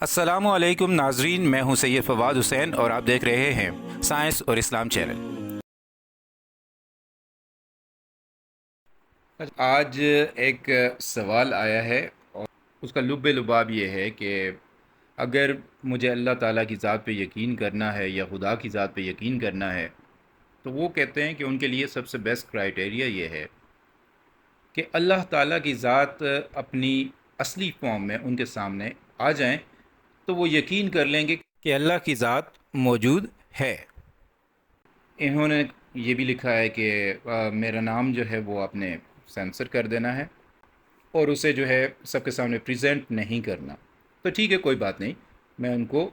السلام علیکم ناظرین، میں ہوں سید فواد حسین اور آپ دیکھ رہے ہیں سائنس اور اسلام چینل۔ آج ایک سوال آیا ہے اور اس کا لب لباب یہ ہے کہ اگر مجھے اللہ تعالیٰ کی ذات پہ یقین کرنا ہے یا خدا کی ذات پہ یقین کرنا ہے تو وہ کہتے ہیں کہ ان کے لیے سب سے بیسٹ کرائٹیریا یہ ہے کہ اللہ تعالیٰ کی ذات اپنی اصلی فارم میں ان کے سامنے آ جائیں تو وہ یقین کر لیں گے کہ اللہ کی ذات موجود ہے۔ انہوں نے یہ بھی لکھا ہے کہ میرا نام جو ہے وہ آپ نے سینسر کر دینا ہے اور اسے جو ہے سب کے سامنے پریزنٹ نہیں کرنا۔ تو ٹھیک ہے، کوئی بات نہیں، میں ان کو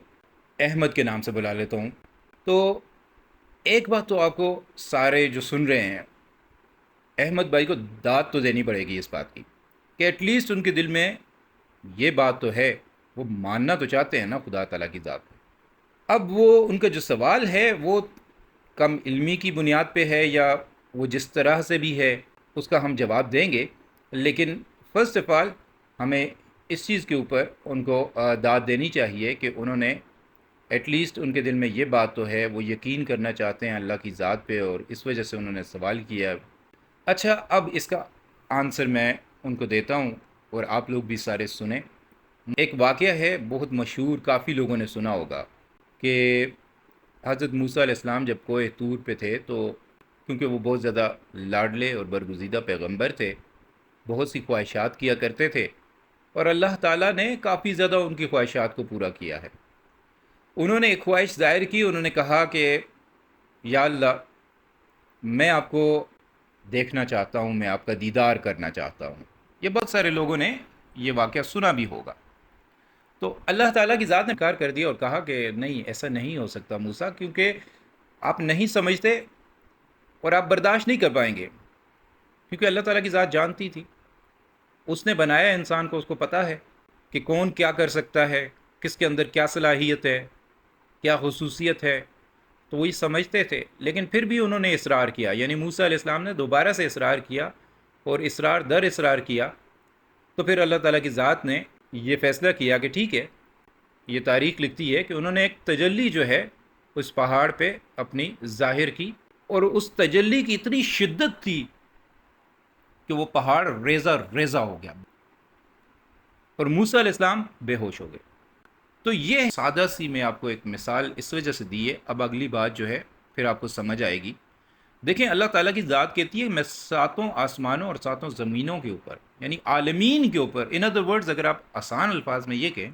احمد کے نام سے بلا لیتا ہوں۔ تو ایک بات تو آپ کو سارے جو سن رہے ہیں، احمد بھائی کو داد تو دینی پڑے گی اس بات کی کہ ایٹ لیسٹ ان کے دل میں یہ بات تو ہے، وہ ماننا تو چاہتے ہیں نا خدا تعالیٰ کی ذات پہ۔ اب وہ ان کا جو سوال ہے وہ کم علمی کی بنیاد پہ ہے یا وہ جس طرح سے بھی ہے اس کا ہم جواب دیں گے، لیکن فرسٹ آف آل ہمیں اس چیز کے اوپر ان کو داد دینی چاہیے کہ انہوں نے ایٹ لیسٹ ان کے دل میں یہ بات تو ہے، وہ یقین کرنا چاہتے ہیں اللہ کی ذات پہ، اور اس وجہ سے انہوں نے سوال کیا۔ اچھا، اب اس کا آنسر میں ان کو دیتا ہوں اور آپ لوگ بھی سارے سنیں۔ ایک واقعہ ہے بہت مشہور، کافی لوگوں نے سنا ہوگا کہ حضرت موسیٰ علیہ السلام جب کوہ طور پہ تھے تو کیونکہ وہ بہت زیادہ لاڈلے اور برگزیدہ پیغمبر تھے، بہت سی خواہشات کیا کرتے تھے، اور اللہ تعالیٰ نے کافی زیادہ ان کی خواہشات کو پورا کیا ہے۔ انہوں نے ایک خواہش ظاہر کی، انہوں نے کہا کہ یا اللہ، میں آپ کو دیکھنا چاہتا ہوں، میں آپ کا دیدار کرنا چاہتا ہوں۔ یہ بہت سارے لوگوں نے یہ واقعہ سنا بھی ہوگا۔ تو اللہ تعالیٰ کی ذات نے انکار کر دیا اور کہا کہ نہیں، ایسا نہیں ہو سکتا موسیٰ، کیونکہ آپ نہیں سمجھتے اور آپ برداشت نہیں کر پائیں گے، کیونکہ اللہ تعالیٰ کی ذات جانتی تھی، اس نے بنایا انسان کو، اس کو پتہ ہے کہ کون کیا کر سکتا ہے، کس کے اندر کیا صلاحیت ہے، کیا خصوصیت ہے، تو وہی سمجھتے تھے۔ لیکن پھر بھی انہوں نے اصرار کیا، یعنی موسیٰ علیہ السلام نے دوبارہ سے اصرار کیا اور اصرار در اصرار کیا، تو پھر اللہ تعالیٰ کی ذات نے یہ فیصلہ کیا کہ ٹھیک ہے، یہ تاریخ لکھتی ہے کہ انہوں نے ایک تجلی جو ہے اس پہاڑ پہ اپنی ظاہر کی، اور اس تجلی کی اتنی شدت تھی کہ وہ پہاڑ ریزہ ریزہ ہو گیا اور موسیٰ علیہ السلام بے ہوش ہو گئے۔ تو یہ سادہ سی میں آپ کو ایک مثال اس وجہ سے دی ہے، اب اگلی بات جو ہے پھر آپ کو سمجھ آئے گی۔ دیکھیں، اللہ تعالیٰ کی ذات کہتی ہے میں ساتوں آسمانوں اور ساتوں زمینوں کے اوپر، یعنی عالمین کے اوپر، ان ادر ورڈز اگر آپ آسان الفاظ میں یہ کہیں،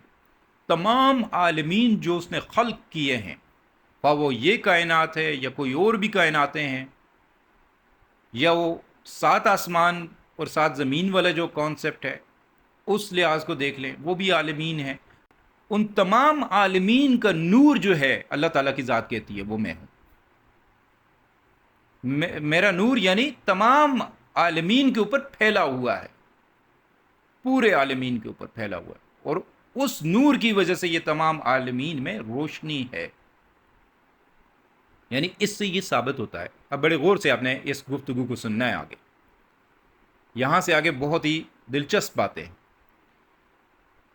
تمام عالمین جو اس نے خلق کیے ہیں، خواہ وہ یہ کائنات ہے یا کوئی اور بھی کائناتیں ہیں، یا وہ 7 آسمان اور 7 زمین والا جو کانسیپٹ ہے اس لحاظ کو دیکھ لیں، وہ بھی عالمین ہیں۔ ان تمام عالمین کا نور جو ہے اللہ تعالیٰ کی ذات کہتی ہے وہ میں ہوں۔ میرا نور یعنی تمام عالمین کے اوپر پھیلا ہوا ہے، پورے عالمین کے اوپر پھیلا ہوا ہے، اور اس نور کی وجہ سے یہ تمام عالمین میں روشنی ہے۔ یعنی اس سے یہ ثابت ہوتا ہے، اب بڑے غور سے آپ نے اس گفتگو کو سننا ہے آگے، یہاں سے آگے بہت ہی دلچسپ باتیں ہیں۔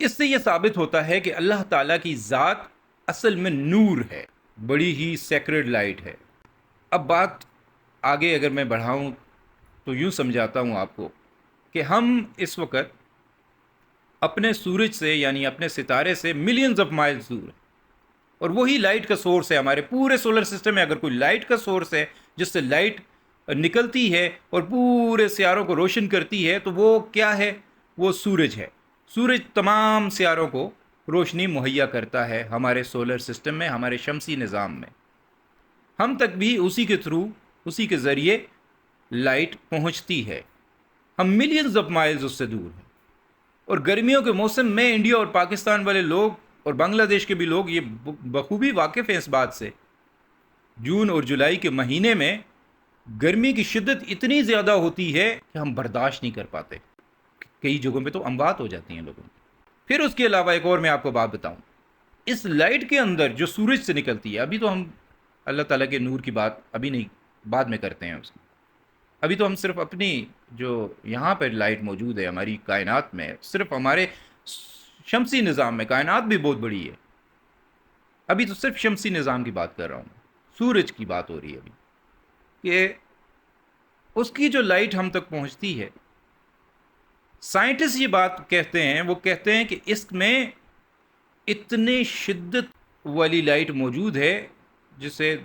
اس سے یہ ثابت ہوتا ہے کہ اللہ تعالیٰ کی ذات اصل میں نور ہے، بڑی ہی سیکرڈ لائٹ ہے۔ اب بات آگے اگر میں بڑھاؤں تو یوں سمجھاتا ہوں آپ کو کہ ہم اس وقت اپنے سورج سے، یعنی اپنے ستارے سے ملینز آف مائلز دور ہیں، اور وہی لائٹ کا سورس ہے ہمارے پورے سولر سسٹم میں۔ اگر کوئی لائٹ کا سورس ہے جس سے لائٹ نکلتی ہے اور پورے سیاروں کو روشن کرتی ہے، تو وہ کیا ہے؟ وہ سورج ہے۔ سورج تمام سیاروں کو روشنی مہیا کرتا ہے ہمارے سولر سسٹم میں، ہمارے شمسی نظام میں۔ ہم تک بھی اسی کے تھرو، اسی کے ذریعے لائٹ پہنچتی ہے۔ ہم ملینز آف مائلز اس سے دور ہیں، اور گرمیوں کے موسم میں انڈیا اور پاکستان والے لوگ اور بنگلہ دیش کے بھی لوگ یہ بخوبی واقف ہیں اس بات سے۔ جون اور جولائی کے مہینے میں گرمی کی شدت اتنی زیادہ ہوتی ہے کہ ہم برداشت نہیں کر پاتے، کئی جگہوں پہ تو اموات ہو جاتی ہیں لوگوں کی۔ پھر اس کے علاوہ ایک اور میں آپ کو بات بتاؤں، اس لائٹ کے اندر جو سورج سے نکلتی ہے، ابھی تو ہم اللہ تعالیٰ کے نور کی بات ابھی نہیں، بعد میں کرتے ہیں اس کی، ابھی تو ہم صرف اپنی جو یہاں پہ لائٹ موجود ہے ہماری کائنات میں، صرف ہمارے شمسی نظام میں کائنات بھی بہت بڑی ہے. ابھی تو صرف شمسی نظام کی بات کر رہا ہوں, سورج کی بات ہو رہی ہے ابھی, کہ اس کی جو لائٹ ہم تک پہنچتی ہے, سائنٹسٹ یہ بات کہتے ہیں, وہ کہتے ہیں کہ اس میں اتنے شدت والی لائٹ موجود ہے, جسے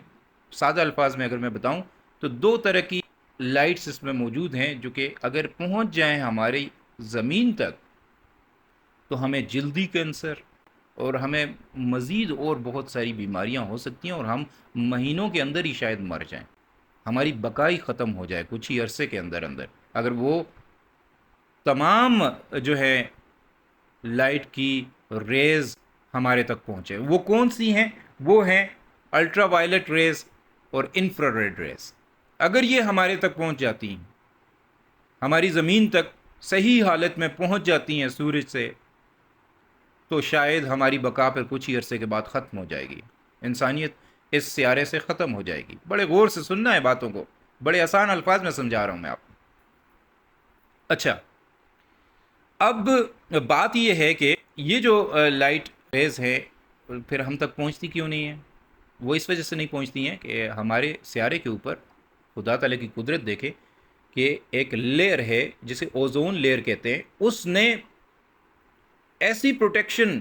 سادہ الفاظ میں اگر میں بتاؤں تو 2 طرح کی لائٹس اس میں موجود ہیں, جو کہ اگر پہنچ جائیں ہماری زمین تک تو ہمیں جلدی کینسر اور ہمیں مزید اور بہت ساری بیماریاں ہو سکتی ہیں, اور ہم مہینوں کے اندر ہی شاید مر جائیں, ہماری بقائی ختم ہو جائے کچھ ہی عرصے کے اندر اگر وہ تمام جو ہے لائٹ کی ریز ہمارے تک پہنچے. وہ کون سی ہیں؟ وہ ہیں الٹرا وائلٹ ریز اور انفرا ریڈ ریز. اگر یہ ہمارے تک پہنچ جاتی ہیں, ہماری زمین تک صحیح حالت میں پہنچ جاتی ہیں سورج سے, تو شاید ہماری بقا پر کچھ ہی عرصے کے بعد ختم ہو جائے گی. انسانیت اس سیارے سے ختم ہو جائے گی. بڑے غور سے سننا ہے باتوں کو, بڑے آسان الفاظ میں سمجھا رہا ہوں میں آپ کو. اچھا, اب بات یہ ہے کہ یہ جو لائٹ ریز ہے پھر ہم تک پہنچتی کیوں نہیں ہے؟ وہ اس وجہ سے نہیں پہنچتی ہیں کہ ہمارے سیارے کے اوپر خدا تعالیٰ کی قدرت دیکھے کہ ایک لیئر ہے جسے اوزون لیئر کہتے ہیں, اس نے ایسی پروٹیکشن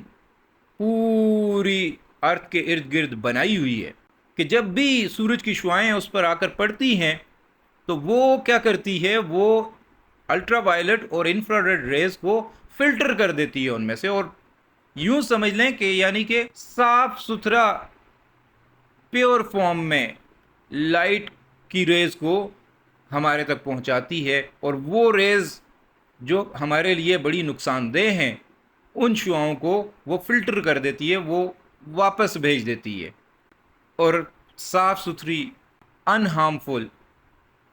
پوری ارتھ کے ارد گرد بنائی ہوئی ہے کہ جب بھی سورج کی شعاعیں اس پر آ کر پڑتی ہیں تو وہ کیا کرتی ہے, وہ الٹرا وائلٹ اور انفرا ریڈ ریز کو فلٹر کر دیتی ہے ان میں سے, اور یوں سمجھ لیں کہ یعنی کہ صاف ستھرا پیور فارم میں لائٹ کی ریز کو ہمارے تک پہنچاتی ہے, اور وہ ریز جو ہمارے لیے بڑی نقصان دہ ہیں ان شعاؤں کو وہ فلٹر کر دیتی ہے, وہ واپس بھیج دیتی ہے, اور صاف ستھری ان ہارمفل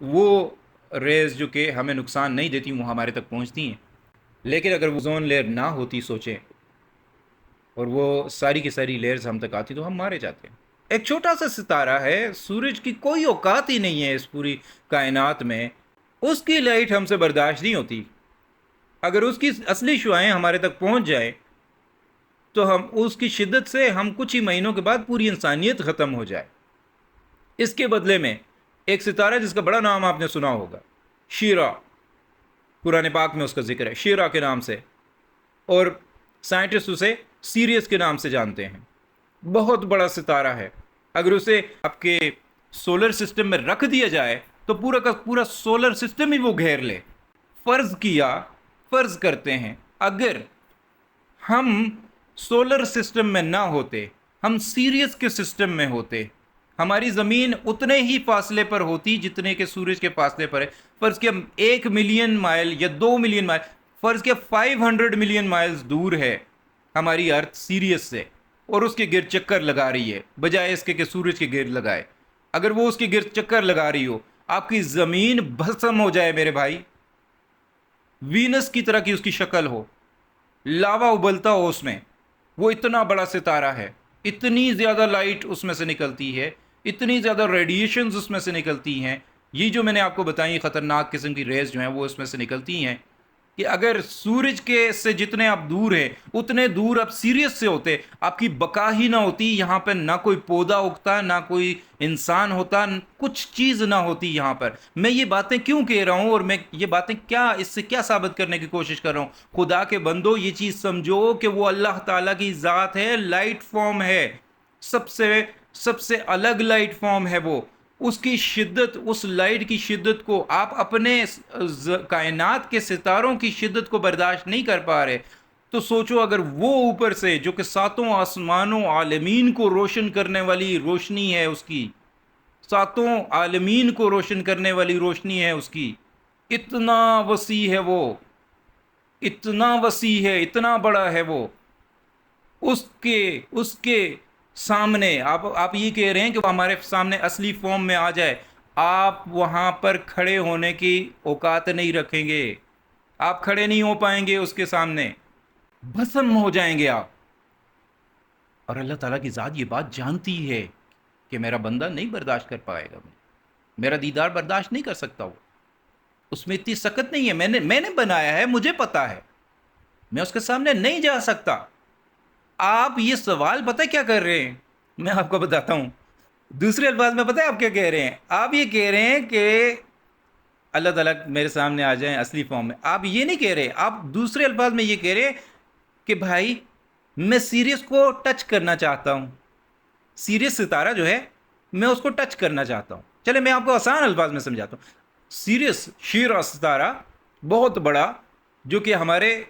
وہ ریز جو کہ ہمیں نقصان نہیں دیتی وہ ہمارے تک پہنچتی ہیں. لیکن اگر وہ اوزون لیئر نہ ہوتی سوچیں, اور وہ ساری کی ساری لیئرز ہم تک آتی تو ہم مارے جاتے ہیں. ایک چھوٹا سا ستارہ ہے, سورج کی کوئی اوقات ہی نہیں ہے اس پوری کائنات میں, اس کی لائٹ ہم سے برداشت نہیں ہوتی. اگر اس کی اصلی شعاعیں ہمارے تک پہنچ جائیں تو ہم اس کی شدت سے ہم کچھ ہی مہینوں کے بعد پوری انسانیت ختم ہو جائے. اس کے بدلے میں ایک ستارہ جس کا بڑا نام آپ نے سنا ہوگا, شیرا, قرآن پاک میں اس کا ذکر ہے شیرا کے نام سے, اور سائنٹسٹ اسے سیریس کے نام سے جانتے ہیں. بہت بڑا ستارہ ہے, اگر اسے آپ کے سولر سسٹم میں رکھ دیا جائے تو پورا کا پورا سولر سسٹم ہی وہ گھیر لے. فرض کرتے ہیں اگر ہم سولر سسٹم میں نہ ہوتے, ہم سیریس کے سسٹم میں ہوتے, ہماری زمین اتنے ہی فاصلے پر ہوتی جتنے کہ سورج کے فاصلے پر ہے. فرض کیا 1 ملین مائل یا 2 ملین مائل, فرض کیا 500 ملین مائلز دور ہے ہماری ارتھ سیریس سے, اور اس کے گرد چکر لگا رہی ہے بجائے اس کے کہ سورج کے گرد لگائے. اگر وہ اس کے گرد چکر لگا رہی ہو, آپ کی زمین بھسم ہو جائے میرے بھائی, وینس کی طرح کی اس کی شکل ہو, لاوا ابلتا ہو اس میں. وہ اتنا بڑا ستارہ ہے, اتنی زیادہ لائٹ اس میں سے نکلتی ہے, اتنی زیادہ ریڈیشنز اس میں سے نکلتی ہیں, یہ جو میں نے آپ کو بتائی خطرناک قسم کی ریز جو ہیں وہ اس میں سے نکلتی ہیں, کہ اگر سورج کے سے جتنے آپ دور ہیں اتنے دور آپ سیریس سے ہوتے, آپ کی بقا ہی نہ ہوتی. یہاں پہ نہ کوئی پودا اگتا, نہ کوئی انسان ہوتا, کچھ چیز نہ ہوتی یہاں پر. میں یہ باتیں کیوں کہہ رہا ہوں, اور میں یہ باتیں کیا اس سے کیا ثابت کرنے کی کوشش کر رہا ہوں؟ خدا کے بندو یہ چیز سمجھو کہ وہ اللہ تعالیٰ کی ذات ہے, لائٹ فارم ہے, سب سے الگ لائٹ فارم ہے وہ. اس کی شدت, اس لائٹ کی شدت کو آپ اپنے کائنات کے ستاروں کی شدت کو برداشت نہیں کر پا رہے, تو سوچو اگر وہ اوپر سے جو کہ 7 آسمانوں عالمین کو روشن کرنے والی روشنی ہے, اس کی 7 عالمین کو روشن کرنے والی روشنی ہے اس کی, اتنا وسیع ہے وہ, اتنا وسیع ہے, اتنا بڑا ہے وہ, اس کے سامنے آپ یہ کہہ رہے ہیں کہ وہ ہمارے سامنے اصلی فارم میں آ جائے, آپ وہاں پر کھڑے ہونے کی اوقات نہیں رکھیں گے, آپ کھڑے نہیں ہو پائیں گے اس کے سامنے, بھسم ہو جائیں گے آپ. اور اللہ تعالیٰ کی ذات یہ بات جانتی ہے کہ میرا بندہ نہیں برداشت کر پائے گا, میرا دیدار برداشت نہیں کر سکتا, وہ اس میں اتنی سخت نہیں ہے, میں نے بنایا ہے, مجھے پتا ہے. میں اس کے سامنے نہیں جا سکتا۔ آپ یہ سوال پتہ کیا کر رہے ہیں؟ میں آپ کو بتاتا ہوں۔ دوسرے الفاظ میں پتہ ہے آپ کیا کہہ رہے ہیں؟ آپ یہ کہہ رہے ہیں کہ اللہ تعالیٰ میرے سامنے آ جائیں اصلی فارم میں۔ آپ یہ نہیں کہہ رہے، آپ دوسرے الفاظ میں یہ کہہ رہے ہیں کہ بھائی میں سیریس کو ٹچ کرنا چاہتا ہوں، سیریس ستارہ جو ہے میں اس کو ٹچ کرنا چاہتا ہوں۔ چلے میں آپ کو آسان الفاظ میں سمجھاتا ہوں۔ سیریس شیرا ستارہ بہت بڑا، جو کہ ہمارے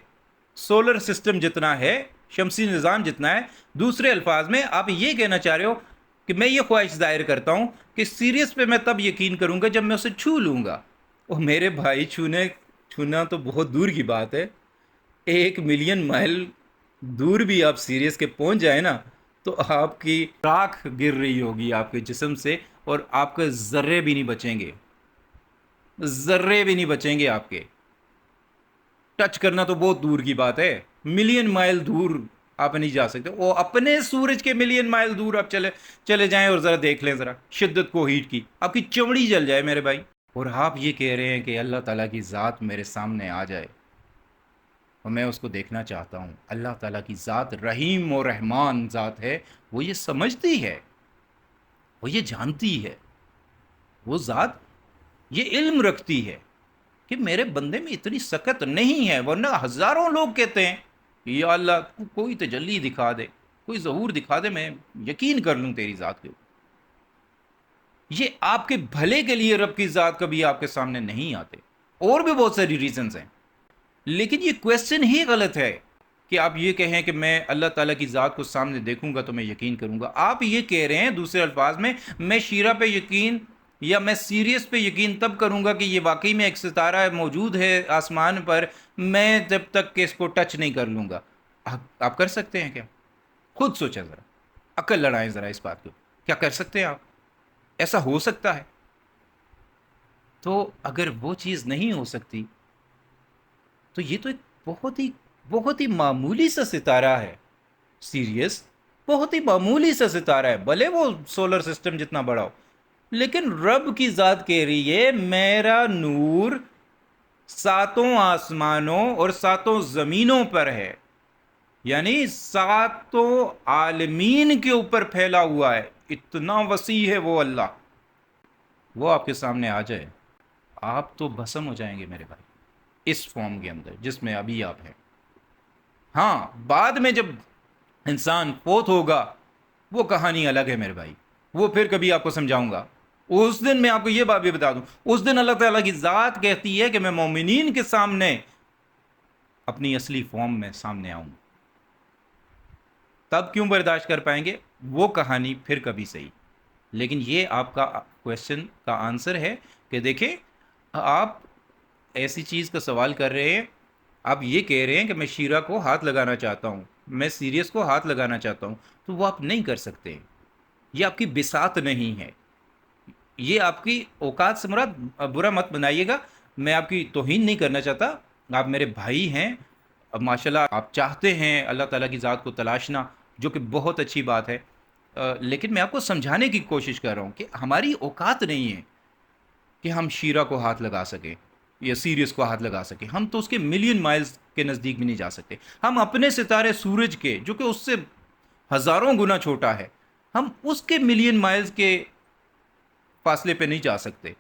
سولر سسٹم جتنا ہے، شمسی نظام جتنا ہے۔ دوسرے الفاظ میں آپ یہ کہنا چاہ رہے ہو کہ میں یہ خواہش ظاہر کرتا ہوں کہ سیریس پہ میں تب یقین کروں گا جب میں اسے چھو لوں گا۔ اور میرے بھائی چھونا تو بہت دور کی بات ہے۔ 1 ملین مائل دور بھی آپ سیریس کے پہنچ جائیں نا تو آپ کی راکھ گر رہی ہوگی آپ کے جسم سے، اور آپ کے ذرے بھی نہیں بچیں گے، ذرے بھی نہیں بچیں گے آپ کے۔ ٹچ کرنا تو بہت دور کی بات ہے، ملین مائل دور آپ نہیں جا سکتے۔ وہ اپنے سورج کے ملین مائل دور آپ چلے جائیں اور ذرا دیکھ لیں ذرا شدت کو ہیٹ کی، آپ کی چمڑی جل جائے میرے بھائی۔ اور آپ یہ کہہ رہے ہیں کہ اللہ تعالیٰ کی ذات میرے سامنے آ جائے اور میں اس کو دیکھنا چاہتا ہوں۔ اللہ تعالیٰ کی ذات رحیم و رحمان ذات ہے، وہ یہ سمجھتی ہے، وہ یہ جانتی ہے، وہ ذات یہ علم رکھتی ہے کہ میرے بندے میں اتنی سکت نہیں ہے، ورنہ ہزاروں لوگ کہتے ہیں یا اللہ کوئی تجلی دکھا دے، کوئی ظہور دکھا دے، میں یقین کر لوں تیری ذات کے اوپر۔ یہ آپ کے بھلے کے لیے رب کی ذات کبھی آپ کے سامنے نہیں آتے، اور بھی بہت ساری ریزنز ہیں، لیکن یہ کویسچن ہی غلط ہے کہ آپ یہ کہیں کہ میں اللہ تعالیٰ کی ذات کو سامنے دیکھوں گا تو میں یقین کروں گا۔ آپ یہ کہہ رہے ہیں دوسرے الفاظ میں شیرہ پہ یقین یا میں سیریس پہ یقین تب کروں گا کہ یہ واقعی میں ایک ستارہ موجود ہے آسمان پر، میں جب تک کہ اس کو ٹچ نہیں کر لوں گا۔ آپ کر سکتے ہیں کیا؟ خود سوچیں ذرا، عقل لڑائیں ذرا اس بات کو، کیا کر سکتے ہیں آپ؟ ایسا ہو سکتا ہے؟ تو اگر وہ چیز نہیں ہو سکتی تو یہ تو ایک بہت ہی معمولی سا ستارہ ہے، سیریس بہت ہی معمولی سا ستارہ ہے، بھلے وہ سولر سسٹم جتنا بڑا ہو، لیکن رب کی ذات کہہ رہی ہے میرا نور 7 آسمانوں اور 7 زمینوں پر ہے، یعنی 7 عالمین کے اوپر پھیلا ہوا ہے، اتنا وسیع ہے وہ اللہ۔ وہ آپ کے سامنے آ جائے، آپ تو بھسم ہو جائیں گے میرے بھائی اس فارم کے اندر جس میں ابھی آپ ہیں۔ ہاں، بعد میں جب انسان فوت ہوگا وہ کہانی الگ ہے میرے بھائی، وہ پھر کبھی آپ کو سمجھاؤں گا۔ اس دن میں آپ کو یہ بات بھی بتا دوں، اس دن اللہ تعالیٰ کی ذات کہتی ہے کہ میں مومنین کے سامنے اپنی اصلی فارم میں سامنے آؤں، تب کیوں برداشت کر پائیں گے؟ وہ کہانی پھر کبھی صحیح۔ لیکن یہ آپ کا کویسچن کا آنسر ہے کہ دیکھیں، آپ ایسی چیز کا سوال کر رہے ہیں، آپ یہ کہہ رہے ہیں کہ میں شیرہ کو ہاتھ لگانا چاہتا ہوں، میں سیریس کو ہاتھ لگانا چاہتا ہوں، تو وہ آپ نہیں کر سکتے، یہ آپ کی بساط نہیں ہے، یہ آپ کی اوقات سے مراد برا مت بنائیے گا، میں آپ کی توہین نہیں کرنا چاہتا، آپ میرے بھائی ہیں، اب ماشاءاللہ آپ چاہتے ہیں اللہ تعالیٰ کی ذات کو تلاشنا، جو کہ بہت اچھی بات ہے، لیکن میں آپ کو سمجھانے کی کوشش کر رہا ہوں کہ ہماری اوقات نہیں ہے کہ ہم شیرہ کو ہاتھ لگا سکیں یا سیریس کو ہاتھ لگا سکیں، ہم تو اس کے ملین مائلز کے نزدیک بھی نہیں جا سکتے، ہم اپنے ستارے سورج کے جو کہ اس سے ہزاروں گنا چھوٹا ہے، ہم اس کے ملین مائلز کے فاصلے پہ نہیں جا سکتے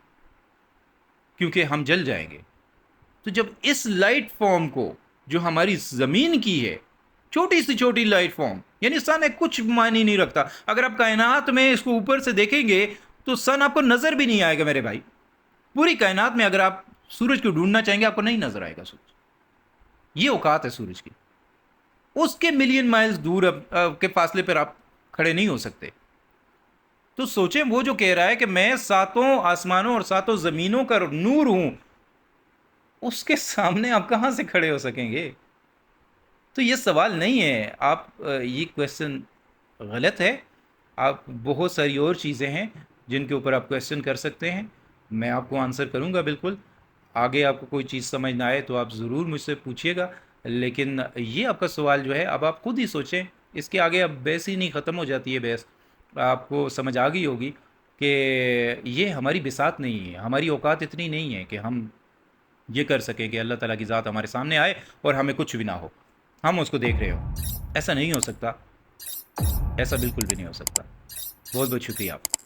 کیونکہ ہم جل جائیں گے۔ تو جب اس لائٹ فارم کو جو ہماری زمین کی ہے، چھوٹی سی چھوٹی لائٹ فارم، یعنی سن ہے کچھ معنی نہیں رکھتا، اگر آپ کائنات میں اس کو اوپر سے دیکھیں گے تو سن آپ کو نظر بھی نہیں آئے گا میرے بھائی، پوری کائنات میں اگر آپ سورج کو ڈھونڈنا چاہیں گے آپ کو نہیں نظر آئے گا سورج، یہ اوقات ہے سورج کی، اس کے ملین مائلز دور کے فاصلے پر آپ کھڑے نہیں ہو سکتے۔ تو سوچیں، وہ جو کہہ رہا ہے کہ میں 7 آسمانوں اور 7 زمینوں کا نور ہوں، اس کے سامنے آپ کہاں سے کھڑے ہو سکیں گے؟ تو یہ سوال نہیں ہے، آپ یہ کویسچن غلط ہے، آپ بہت ساری اور چیزیں ہیں جن کے اوپر آپ کویسچن کر سکتے ہیں، میں آپ کو آنسر کروں گا بالکل، آگے آپ کو کوئی چیز سمجھ نہ آئے تو آپ ضرور مجھ سے پوچھیے گا، لیکن یہ آپ کا سوال جو ہے اب آپ خود ہی سوچیں، اس کے آگے اب بحث ہی نہیں، ختم ہو جاتی ہے بحث، آپ کو سمجھ آ گئی ہوگی کہ یہ ہماری بساط نہیں ہے، ہماری اوقات اتنی نہیں ہے کہ ہم یہ کر سکیں کہ اللہ تعالیٰ کی ذات ہمارے سامنے آئے اور ہمیں کچھ بھی نہ ہو۔ ہم اس کو دیکھ رہے ہو. ایسا نہیں ہو سکتا. ایسا بالکل بھی نہیں ہو سکتا. بہت بہت شکریہ آپ.